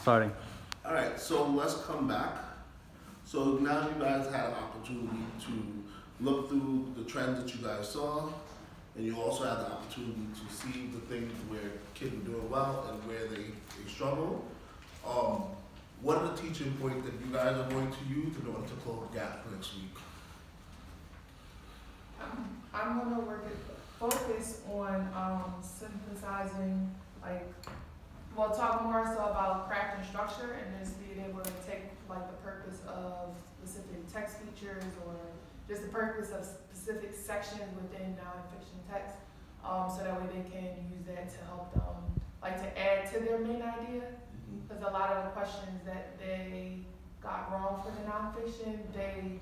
Starting. All right, so let's come back. So now you guys had an opportunity to look through the trends that you guys saw, and you also had the opportunity to see the things where kids were doing well and where they struggle. What are the teaching points that you guys are going to use in order to close the gap next week? I'm gonna focus on synthesizing, talk more so about craft and structure, and just being able to take the purpose of specific text features or just the purpose of specific sections within nonfiction text, so that way they can use that to help them, to add to their main idea. Because a lot of the questions that they got wrong for the nonfiction, they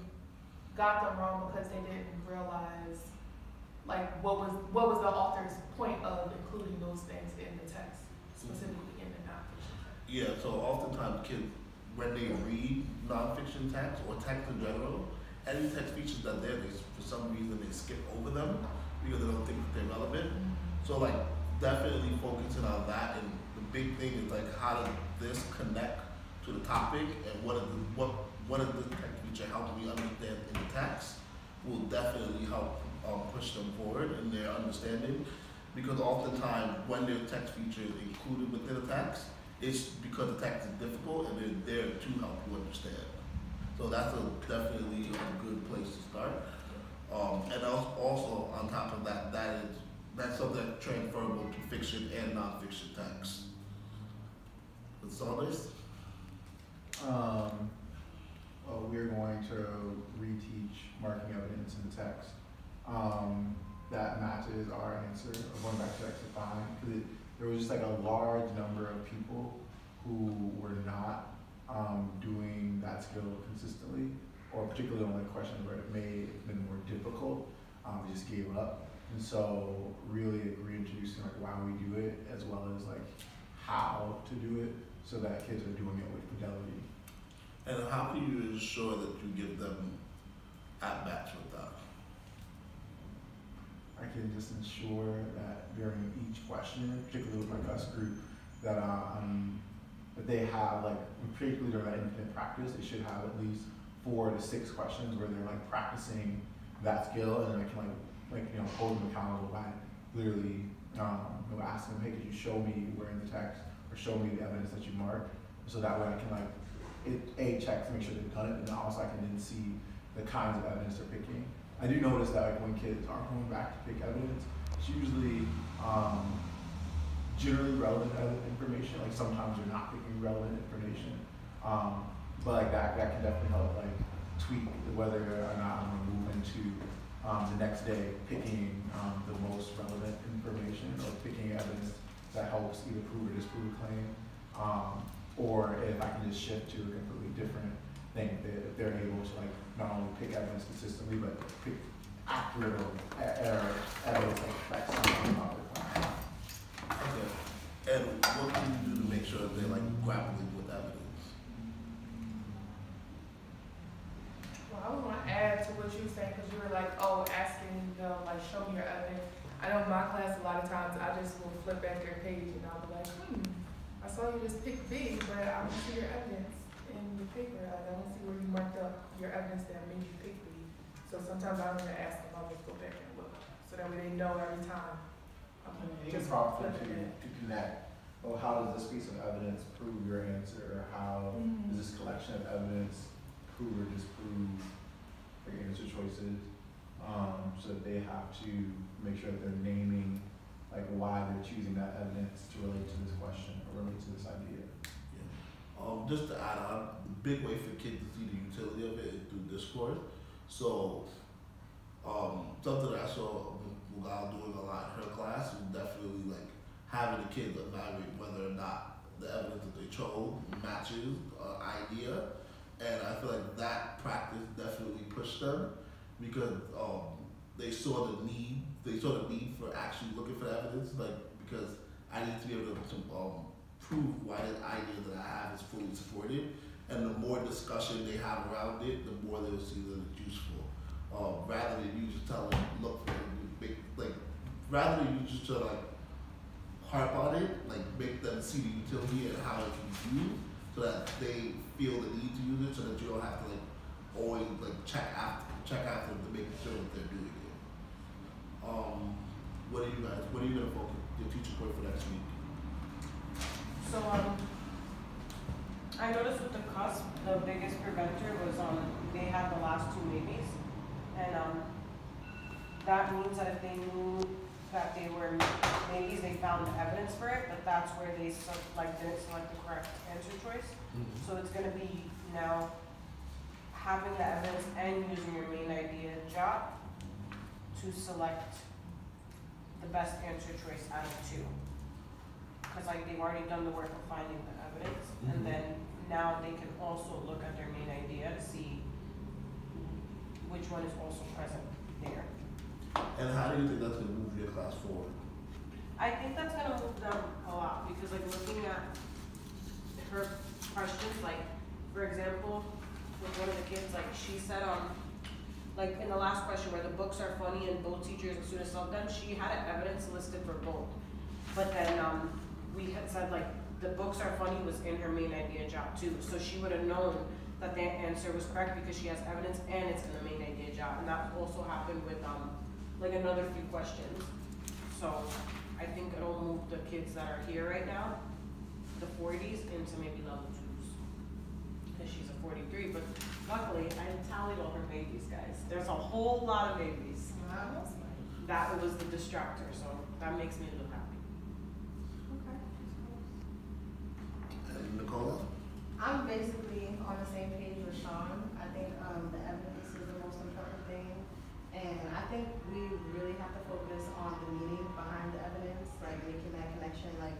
got them wrong because they didn't realize what was the author's point of including those things in the text, specifically in the nonfiction text. Yeah, so oftentimes kids, when they read nonfiction text or text in general, any text features that they're there, for some reason they skip over them because they don't think that they're relevant. So definitely focusing on that, and the big thing is how does this connect to the topic, and what does this text feature help me understand in the text will definitely help push them forward in their understanding, because oftentimes when their text feature is included within the text, it's because the text is difficult and they're there to help you understand. So that's definitely a good place to start. And also on top of that, that's something that's transferable to fiction and nonfiction text. What's all this? We're going to reteach marking evidence in the text that matches our answer of going back to exercise 5, because there was just a large number of people who were not doing that skill consistently, or particularly on questions where it may have been more difficult, we just gave up. And so really reintroducing why we do it, as well as how to do it, so that kids are doing it with fidelity. And how can you ensure that you give them at-bats with that? I can just ensure that during each question, particularly with my Gus group, that they have, particularly during that independent practice, they should have at least 4 to 6 questions where they're practicing that skill, and I can hold them accountable by literally asking them, hey, could you show me where in the text, or show me the evidence that you marked, so that way I can check to make sure they've done it, and also I can then see the kinds of evidence they're picking. I do notice that when kids are going back to pick evidence, it's usually generally relevant information. Sometimes they're not picking relevant information, but that can definitely help tweak whether or not I'm going to move into the next day picking the most relevant information, or picking evidence that helps either prove or disprove a claim, or if I can just shift to a completely different thing, if they're able to not only pick evidence consistently, but pick accurate or evidence that something about the claim. Okay. And what can you do to make sure that they're grappling with evidence? Well, I was going to add to what you were saying, because you were asking them, show me your evidence. I know in my class, a lot of times I just will flip back their page and I'll be like, I saw you just pick B, but I don't see your evidence in the paper. I don't see where you marked up your evidence that made you pick B. So sometimes I don't even ask them, I'll just go back and look, so that way they know every time. Just prompt them to connect. Well, how does this piece of evidence prove your answer? Or how does this collection of evidence prove or disprove your answer choices? So that they have to make sure that they're naming why they're choosing that evidence to relate to this question or relate to this idea. Yeah. Just to add on, the big way for kids to see the utility of it is through Discord. So something that I saw Mughal doing a lot in her class was definitely having the kids evaluate whether or not the evidence that they chose matches idea. And I feel that practice definitely pushed them, because they saw the need for actually looking for evidence, because I need to be able to prove why the idea that I have is fully supported, and the more discussion they have around it, the more they'll see that it's useful. Rather than you just tell them, look for it, rather than you just harp on it, make them see the utility and how it can be used, so that they feel the need to use it, so that you don't have to like always like check after them to make sure that they're doing it. What are you gonna focus your teacher point for next week? So I noticed with the cusp, the biggest preventer was they had the last two maybes, and that means that if they knew that they were maybes, they found evidence for it, but that's where they didn't select the correct answer choice. So it's gonna be now having the evidence and using your main idea job to select the best answer choice out of two. Because like they've already done the work of finding the evidence, and then now they can also look at their main idea to see which one is also present there. And how do you think that's gonna move your class forward? I think that's gonna move them a lot, because like looking at her questions, like for example, with one of the kids, like she said like in the last question where the books are funny and both teachers and students love them, she had an evidence listed for both. But then we had said like the books are funny was in her main idea job too. So she would have known that the answer was correct because she has evidence and it's in the main idea job. And that also happened with like another few questions. So I think it'll move the kids that are here right now, the 40s, into maybe level 2s. Because she's a 43, but luckily I tallied all her babies, guys. There's a whole lot of babies. Wow. That was the distractor, so that makes me a little happy. Okay. And Nicola? I'm basically on the same page with Sean. I think the evidence is the most important thing. And I think we really have to focus on the meaning behind the evidence, like making that connection, like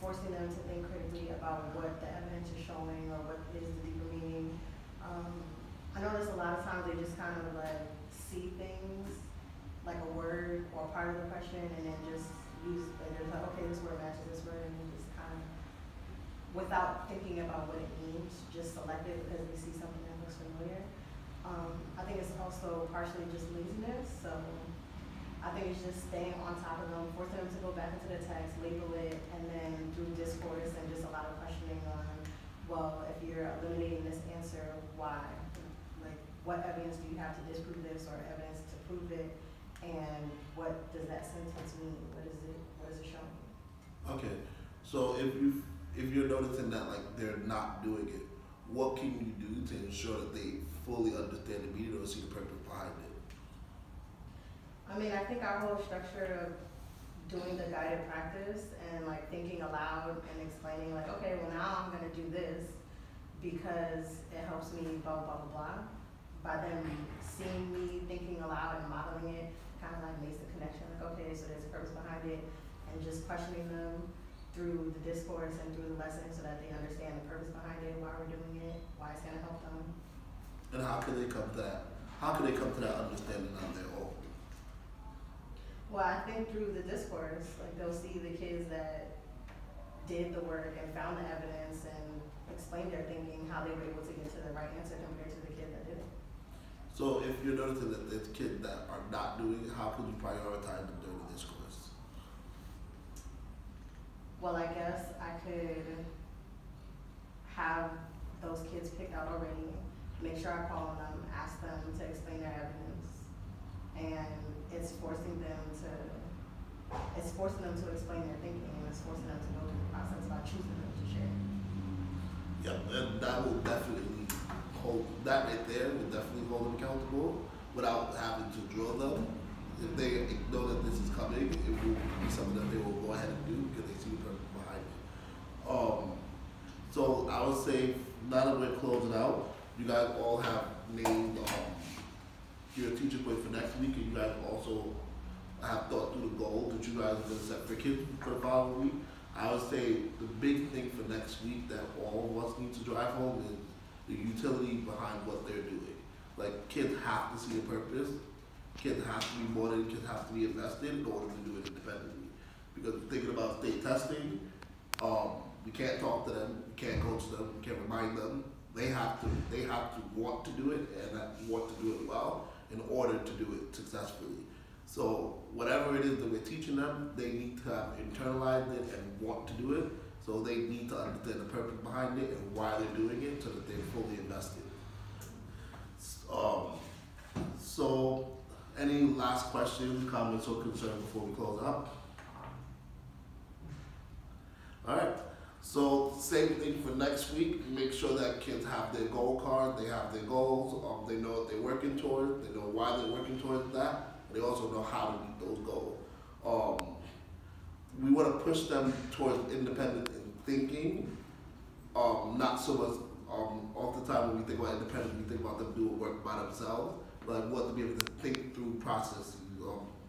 forcing them to think critically about what the evidence is showing or what is the deeper meaning. I notice a lot of times they just kind of like see things like a word or part of the question and then just use, and they're like, okay, this word matches this word, and then just kind of, without thinking about what it means, just select it because they see something that looks familiar. I think it's also partially just laziness, so I think it's just staying on top of them, forcing them to go back into the text, label it, and then through discourse and just a lot of questioning on, well, if you're eliminating this answer, why? Like, what evidence do you have to disprove this or evidence to prove it? And what does that sentence mean? What is it showing? Okay, so if you're noticing that like they're not doing it, what can you do to ensure that they fully understand the meaning or see the purpose behind it? I mean, I think our whole structure of doing the guided practice and like thinking aloud and explaining like, okay, well now I'm gonna do this because it helps me blah, blah, blah, blah. By them seeing me thinking aloud and modeling it, kind of like makes the connection, like, okay, so there's a purpose behind it, and just questioning them through the discourse and through the lesson so that they understand the purpose behind it, why we're doing it, why it's gonna help them. And how can they come to that? How can they come to that understanding on their own? Well, I think through the discourse, like they'll see the kids that did the work and found the evidence and explained their thinking, how they were able to get to the right answer compared to the kid that didn't. So if you're noticing that there's kids that are not doing it, how could you prioritize them during the discourse? Well, I guess I could have those kids picked out already, make sure I call on them, ask them to explain their evidence, and it's forcing them to explain their thinking, and it's forcing them to go through the process by choosing them to share. Yeah, and that will definitely that right there will definitely hold them accountable without having to drill them. If they know that this is coming, it will be something that they will go ahead and do because they see the purpose behind it. So I would say now that we're closing out, you guys all have named your teacher point for next week, and you guys also have thought through the goals that you guys are going to set for kids for the following week. I would say the big thing for next week that all of us need to drive home is the utility behind what they're doing. Like, kids have to see a purpose. Kids have to be motivated. Kids have to be invested in order to do it independently. Because thinking about state testing, we can't talk to them, we can't coach them, we can't remind them. They have to want to do it and want to do it well in order to do it successfully. So whatever it is that we're teaching them, they need to have internalized it and want to do it, So they need to understand the purpose behind it and why they're doing it so that they're fully invested. So any last questions, comments, or concerns before we close out? Alright, so same thing for next week. Make sure that kids have their goal card, they have their goals, they know what they're working towards, they know why they're working towards that, and they also know how to meet those goals. We want to push them towards independent thinking, not so much all the time when we think about independent, we think about them doing work by themselves, but we want to be able to think through processes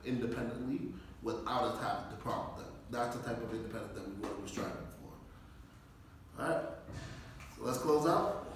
independently without us having to prompt them. That's the type of independence that we want to be striving for. All right, so let's close out.